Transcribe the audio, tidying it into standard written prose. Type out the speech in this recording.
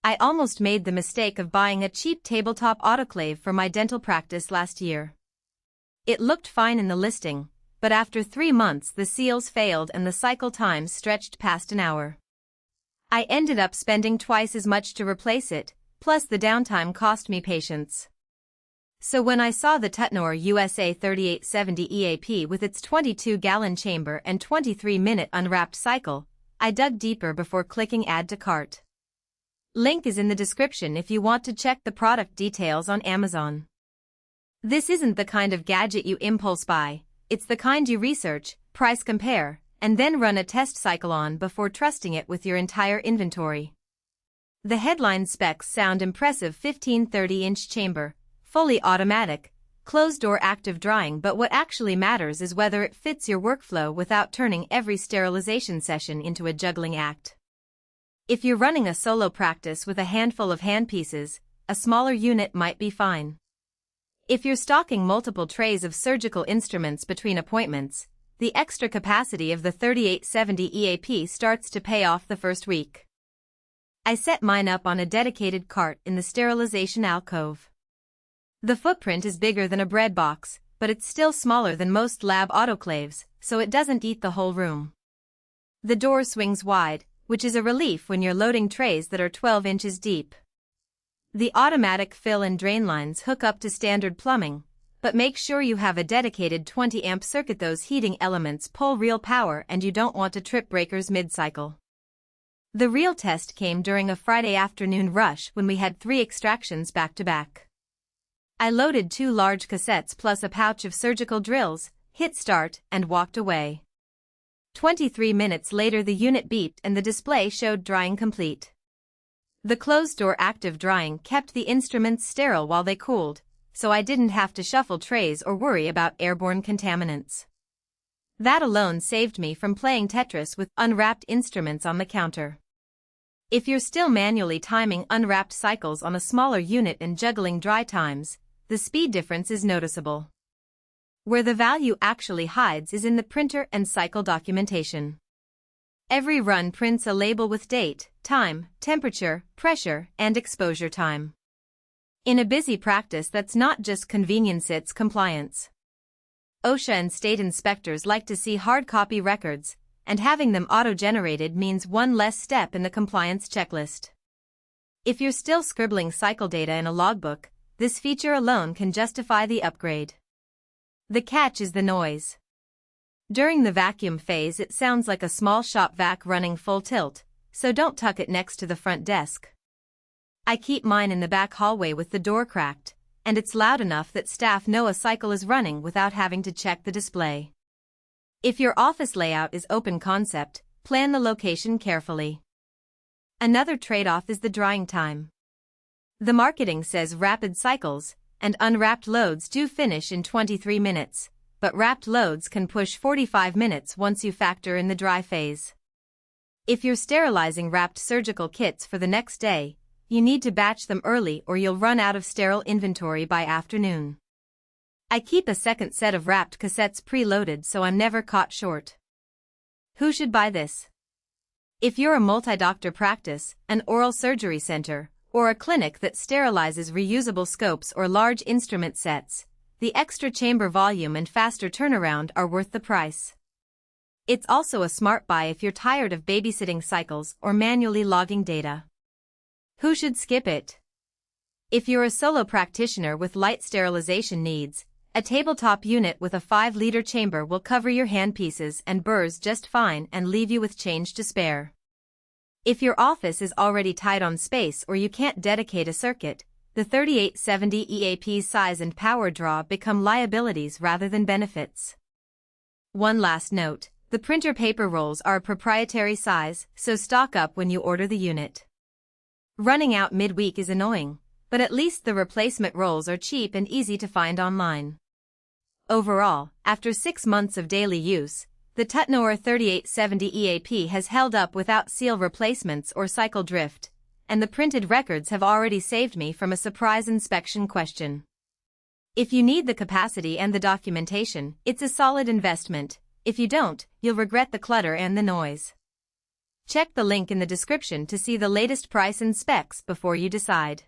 I almost made the mistake of buying a cheap tabletop autoclave for my dental practice last year. It looked fine in the listing, but after 3 months the seals failed and the cycle times stretched past an hour. I ended up spending twice as much to replace it, plus the downtime cost me patience. So when I saw the Tuttnauer USA 3870 EAP with its 22-gallon chamber and 23-minute unwrapped cycle, I dug deeper before clicking Add to Cart. Link is in the description if you want to check the product details on Amazon. This isn't the kind of gadget you impulse buy, it's the kind you research, price compare, and then run a test cycle on before trusting it with your entire inventory. The headline specs sound impressive: 15-30-inch chamber, fully automatic, closed-door active drying, but what actually matters is whether it fits your workflow without turning every sterilization session into a juggling act. If you're running a solo practice with a handful of handpieces, a smaller unit might be fine. If you're stocking multiple trays of surgical instruments between appointments, the extra capacity of the 3870 EAP starts to pay off the first week. I set mine up on a dedicated cart in the sterilization alcove. The footprint is bigger than a bread box, but it's still smaller than most lab autoclaves, so it doesn't eat the whole room. The door swings wide, which is a relief when you're loading trays that are 12 inches deep. The automatic fill and drain lines hook up to standard plumbing, but make sure you have a dedicated 20-amp circuit. Those heating elements pull real power and you don't want to trip breakers mid-cycle. The real test came during a Friday afternoon rush when we had 3 extractions back-to-back. I loaded 2 large cassettes plus a pouch of surgical drills, hit start, and walked away. 23 minutes later the unit beeped and the display showed drying complete. The closed-door active drying kept the instruments sterile while they cooled, so I didn't have to shuffle trays or worry about airborne contaminants. That alone saved me from playing Tetris with unwrapped instruments on the counter. If you're still manually timing unwrapped cycles on a smaller unit and juggling dry times, the speed difference is noticeable. Where the value actually hides is in the printer and cycle documentation. Every run prints a label with date, time, temperature, pressure, and exposure time. In a busy practice, that's not just convenience, it's compliance. OSHA and state inspectors like to see hard copy records, and having them auto-generated means one less step in the compliance checklist. If you're still scribbling cycle data in a logbook, this feature alone can justify the upgrade. The catch is the noise. During the vacuum phase it sounds like a small shop vac running full tilt, so don't tuck it next to the front desk. I keep mine in the back hallway with the door cracked, and it's loud enough that staff know a cycle is running without having to check the display. If your office layout is open concept, plan the location carefully. Another trade-off is the drying time. The marketing says rapid cycles, and unwrapped loads do finish in 23 minutes, but wrapped loads can push 45 minutes once you factor in the dry phase. If you're sterilizing wrapped surgical kits for the next day, you need to batch them early or you'll run out of sterile inventory by afternoon. I keep a second set of wrapped cassettes preloaded so I'm never caught short. Who should buy this? If you're a multi-doctor practice, an oral surgery center, or a clinic that sterilizes reusable scopes or large instrument sets, the extra chamber volume and faster turnaround are worth the price. It's also a smart buy if you're tired of babysitting cycles or manually logging data. Who should skip it? If you're a solo practitioner with light sterilization needs, a tabletop unit with a 5-liter chamber will cover your handpieces and burrs just fine and leave you with change to spare. If your office is already tight on space or you can't dedicate a circuit, the 3870 EAP's size and power draw become liabilities rather than benefits. One last note, the printer paper rolls are a proprietary size, so stock up when you order the unit. Running out midweek is annoying, but at least the replacement rolls are cheap and easy to find online. Overall, after 6 months of daily use, the Tuttnauer 3870 EAP has held up without seal replacements or cycle drift, and the printed records have already saved me from a surprise inspection question. If you need the capacity and the documentation, it's a solid investment. If you don't, you'll regret the clutter and the noise. Check the link in the description to see the latest price and specs before you decide.